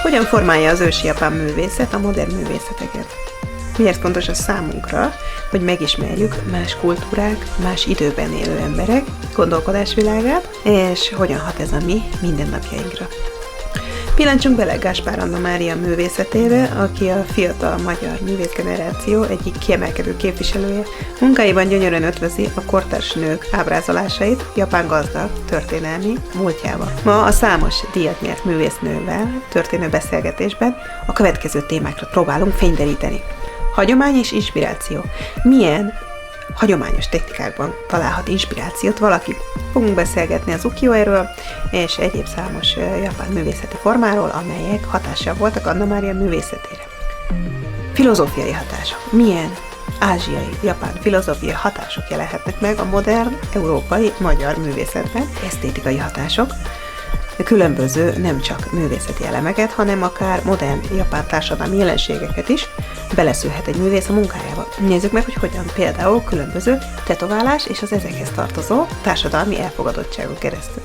Hogyan formálja az ősi japán művészet a modern művészeteket? Miért fontos a számunkra, hogy megismerjük más kultúrák, más időben élő emberek gondolkodásvilágát, és hogyan hat ez a mi mindennapjainkra? Pillancsunk bele Gáspár Anna Mária művészetébe, aki a fiatal magyar művészgeneráció egyik kiemelkedő képviselője. Munkáiban gyönyörűen ötvözi a kortárs nők ábrázolásait japán gazdag történelmi múltjával. Ma a számos díjat nyert művésznővel történő beszélgetésben a következő témákra próbálunk fényderíteni. Hagyomány és inspiráció. Milyen hagyományos technikákban találhat inspirációt valaki? Fogunk beszélgetni az ukiyo-ról és egyéb számos japán művészeti formáról, amelyek hatással voltak Anna Mária művészetére. Filozófiai hatások. Milyen ázsiai, japán filozófiai hatások jelenhetnek meg a modern, európai, magyar művészetben? Esztétikai hatások. Különböző nem csak művészeti elemeket, hanem akár modern japán társadalmi jelenségeket is beleszülhet egy művész a munkájába. Nézzük meg, hogy hogyan például különböző tetoválás és az ezekhez tartozó társadalmi elfogadottságon keresztül.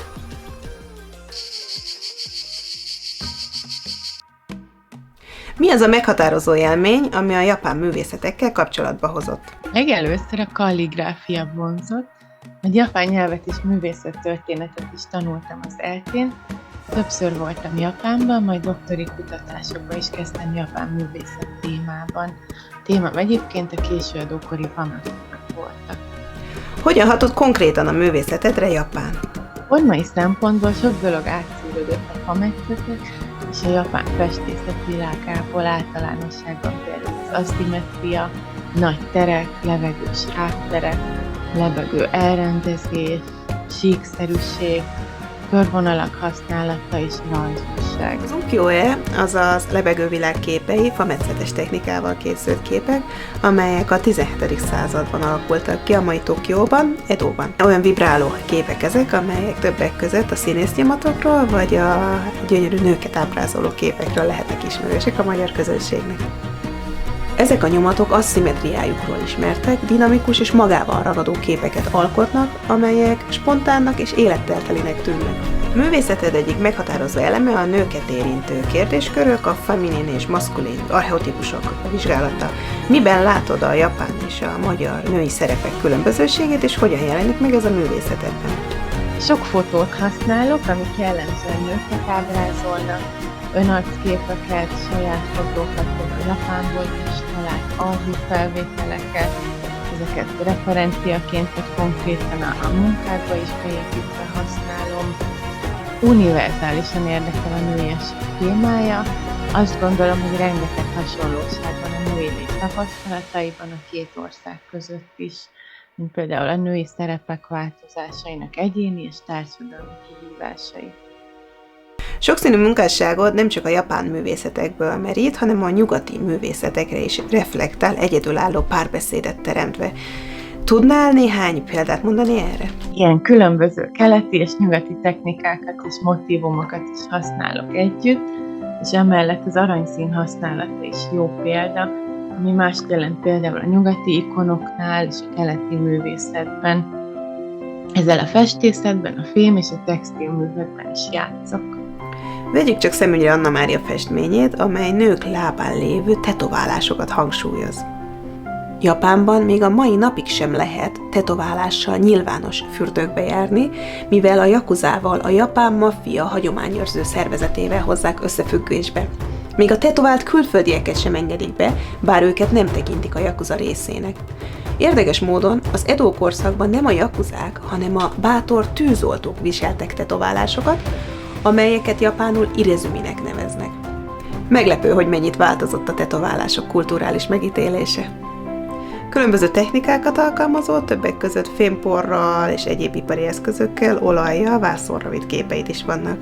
Mi az a meghatározó élmény, ami a japán művészetekkel kapcsolatba hozott? Legelőször a kalligráfia vonzott. Egy japán nyelvet és művészettörténetet is tanultam az ELTE-n. Többször voltam Japánban, majd doktori kutatásokba is kezdtem japán művészet témában. A témám egyébként a késő ókori famaszoknak voltak. Hogyan hatott konkrétan a művészetedre Japán? Formai szempontból sok dolog átszűrődött a fametszetek és a japán festészet világából általánosságban, például az aszimmetria, nagy terek, levegős hátterek, lebegő elrendezés, síkszerűség, körvonalak használata és rajzosság. Az ukiyo-e, azaz lebegővilág képei fametszetes technikával készült képek, amelyek a 17. században alakultak ki a mai Tokióban, Edóban. Olyan vibráló képek ezek, amelyek többek között a színésznyomatokról vagy a gyönyörű nőket ábrázoló képekről lehetnek ismerősek a magyar közönségnek. Ezek a nyomatok aszimmetriájukról ismertek, dinamikus és magával ragadó képeket alkotnak, amelyek spontánnak és életteltelinek tűnnek. A művészeted egyik meghatározó eleme a nőket érintő kérdéskörök, a feminin és maszkulin archeotípusok vizsgálata. Miben látod a japán és a magyar női szerepek különbözőségét, és hogyan jelenik meg ez a művészetedben? Sok fotót használok, amik jellemzően nőket ábrázolnak, önarcképeket, saját fotókat, a Japánból is talált archívfelvételeket, ezeket referenciaként vagy konkrétan a munkákba is beépítve használom. Univerzálisan érdekel a nőiesség témája. Azt gondolom, hogy rengeteg hasonlóság van a női lét tapasztalataiban a két ország között is, mint például a női szerepek változásainak egyéni és társadalmi kihívásai. Sokszínű munkásságod nem csak a japán művészetekből merít, hanem a nyugati művészetekre is reflektál, egyedülálló párbeszédet teremtve. Tudnál néhány példát mondani erre? Ilyen különböző keleti és nyugati technikákat és motívumokat is használok együtt, és emellett az aranyszín használata is jó példa, ami mást jelent például a nyugati ikonoknál és a keleti művészetben. Ezzel a festészetben, a fém és a textilművekben is játszok. Vegyük csak szemügyre Anna Mária festményét, amely nők lábán lévő tetoválásokat hangsúlyoz. Japánban még a mai napig sem lehet tetoválással nyilvános fürdőkbe járni, mivel a jakuzával, a japán maffia hagyományőrző szervezetével hozzák összefüggésbe. Még a tetovált külföldieket sem engedik be, bár őket nem tekintik a jakuza részének. Érdekes módon az Edo korszakban nem a jakuzák, hanem a bátor tűzoltók viseltek tetoválásokat, amelyeket japánul irezuminek neveznek. Meglepő, hogy mennyit változott a tetoválások kulturális megítélése. Különböző technikákat alkalmazol, többek között fémporral és egyéb ipari eszközökkel, olajjal, vászonra vitt képeid is vannak.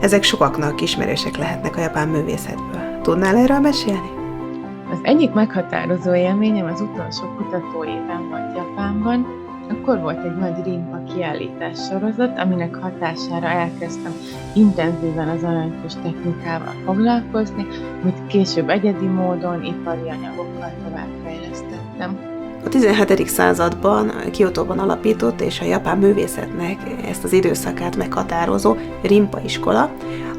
Ezek sokaknak ismerősek lehetnek a japán művészetből. Tudnál erről mesélni? Az egyik meghatározó élményem az utolsó kutatóéven volt Japánban. Akkor volt egy nagy rinpa kiállítás sorozat, aminek hatására elkezdtem intenzíven az aranykos technikával foglalkozni, amit később egyedi módon, ipari anyagokkal továbbfejlesztettem. A 17. században Kiotóban alapított és a japán művészetnek ezt az időszakát meghatározó Rinpa iskola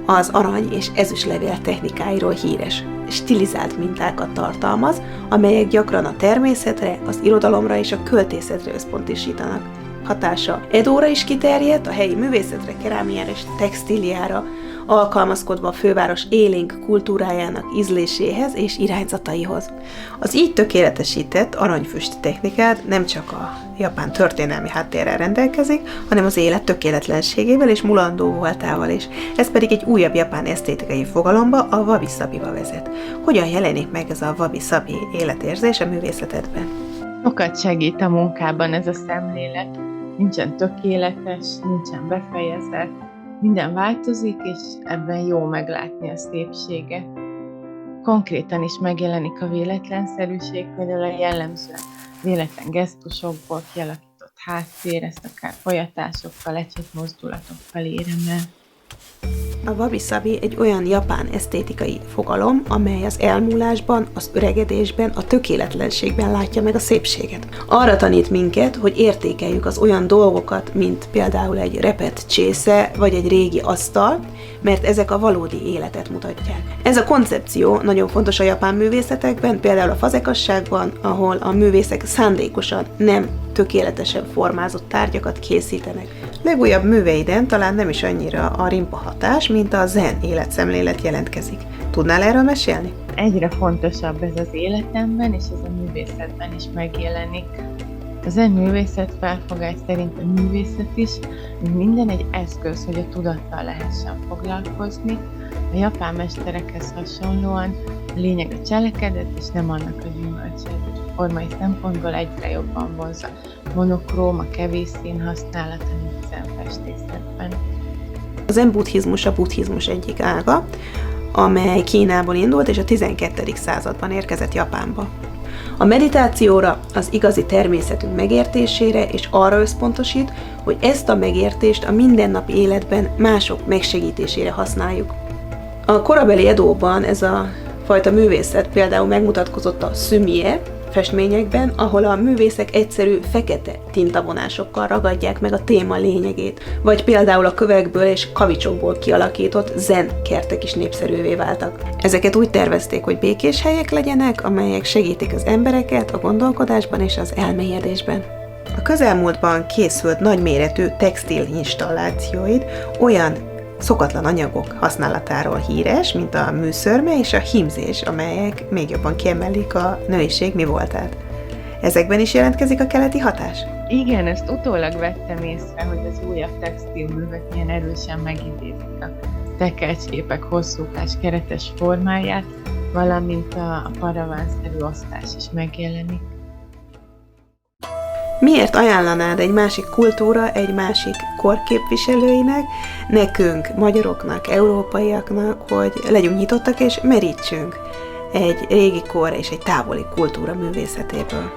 az arany és ezüstlevél technikáiról híres. Stilizált mintákat tartalmaz, amelyek gyakran a természetre, az irodalomra és a költészetre összpontosítanak. Hatása Edóra is kiterjedt, a helyi művészetre, kerámiára és textíliára, alkalmazkodva a főváros élénk kultúrájának ízléséhez és irányzataihoz. Az így tökéletesített aranyfüst technikát nem csak a japán történelmi háttérrel rendelkezik, hanem az élet tökéletlenségével és mulandó voltával is. Ez pedig egy újabb japán esztétikai fogalomba, a wabi-sabiba vezet. Hogyan jelenik meg ez a wabi-sabi életérzés a művészetedben? Sokat segít a munkában ez a szemlélet. Nincsen tökéletes, nincsen befejezett, minden változik, és ebben jó meglátni a szépséget. Konkrétan is megjelenik a véletlenszerűség, például a jellemző véletlen gesztusokból kialakított háttér, ezt akár folyatásokkal, ecsetmozdulatokkal érem el. A wabi-sabi egy olyan japán esztétikai fogalom, amely az elmúlásban, az öregedésben, a tökéletlenségben látja meg a szépséget. Arra tanít minket, hogy értékeljük az olyan dolgokat, mint például egy repett csésze vagy egy régi asztal, mert ezek a valódi életet mutatják. Ez a koncepció nagyon fontos a japán művészetekben, például a fazekasságban, ahol a művészek szándékosan nem tökéletesen formázott tárgyakat készítenek. Legújabb műveiden talán nem is annyira a rinpa hatás, mint a zen életszemlélet jelentkezik. Tudnál erről mesélni? Egyre fontosabb ez az életemben, és ez a művészetben is megjelenik. A zen művészet felfogás szerint a művészet is, mint minden egy eszköz, hogy a tudattal lehessen foglalkozni. A japán mesterekhez hasonlóan a lényeg a cselekedet, és nem annak a gyümölcse. A formai szempontból egyre jobban vonz a monokróm, a kevés szín használata, mint a zenfestészetben. A zen buddhizmus a buddhizmus egyik ága, amely Kínából indult, és a 12. században érkezett Japánba. A meditációra, az igazi természetünk megértésére és arra összpontosít, hogy ezt a megértést a mindennapi életben mások megsegítésére használjuk. A korabeli Edóban ez a fajta művészet például megmutatkozott a szümie festményekben, ahol a művészek egyszerű fekete tintavonásokkal ragadják meg a téma lényegét, vagy például a kövekből és kavicsokból kialakított zen kertek is népszerűvé váltak. Ezeket úgy tervezték, hogy békés helyek legyenek, amelyek segítik az embereket a gondolkodásban és az elmélyedésben. A közelmúltban készült nagyméretű textil installációid olyan szokatlan anyagok használatáról híres, mint a műszörme és a hímzés, amelyek még jobban kiemelik a nőiség mi voltát. Ezekben is jelentkezik a keleti hatás? Igen, ezt utólag vettem észre, hogy az újabb textilművek milyen erősen megidézik a tekercsképek hosszúkás keretes formáját, valamint a paravánszerű osztás is megjelenik. Miért ajánlanád egy másik kultúra, egy másik kor képviselőinek, nekünk, magyaroknak, európaiaknak, hogy legyünk nyitottak és merítsünk egy régi kor és egy távoli kultúra művészetéből?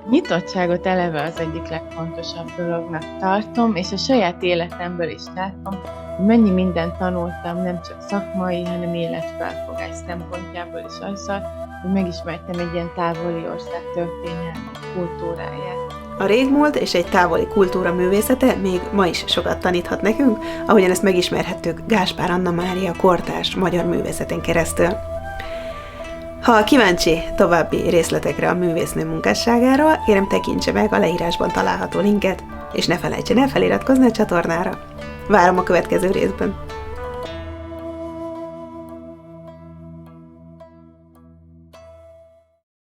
Nyitottságot eleve az egyik legfontosabb dolognak tartom, és a saját életemből is látom, hogy mennyi mindent tanultam, nem csak szakmai, hanem életfelfogás szempontjából is azzal, hogy megismertem egy ilyen távoli ország történelmi kultúráját. A régmúlt és egy távoli kultúra művészete még ma is sokat taníthat nekünk, ahogyan ezt megismerhettük Gáspár Anna Mária kortárs magyar művészetén keresztül. Ha kíváncsi további részletekre a művésznő munkásságáról, kérem tekintse meg a leírásban található linket, és ne felejtsen el feliratkozni a csatornára. Várom a következő részben!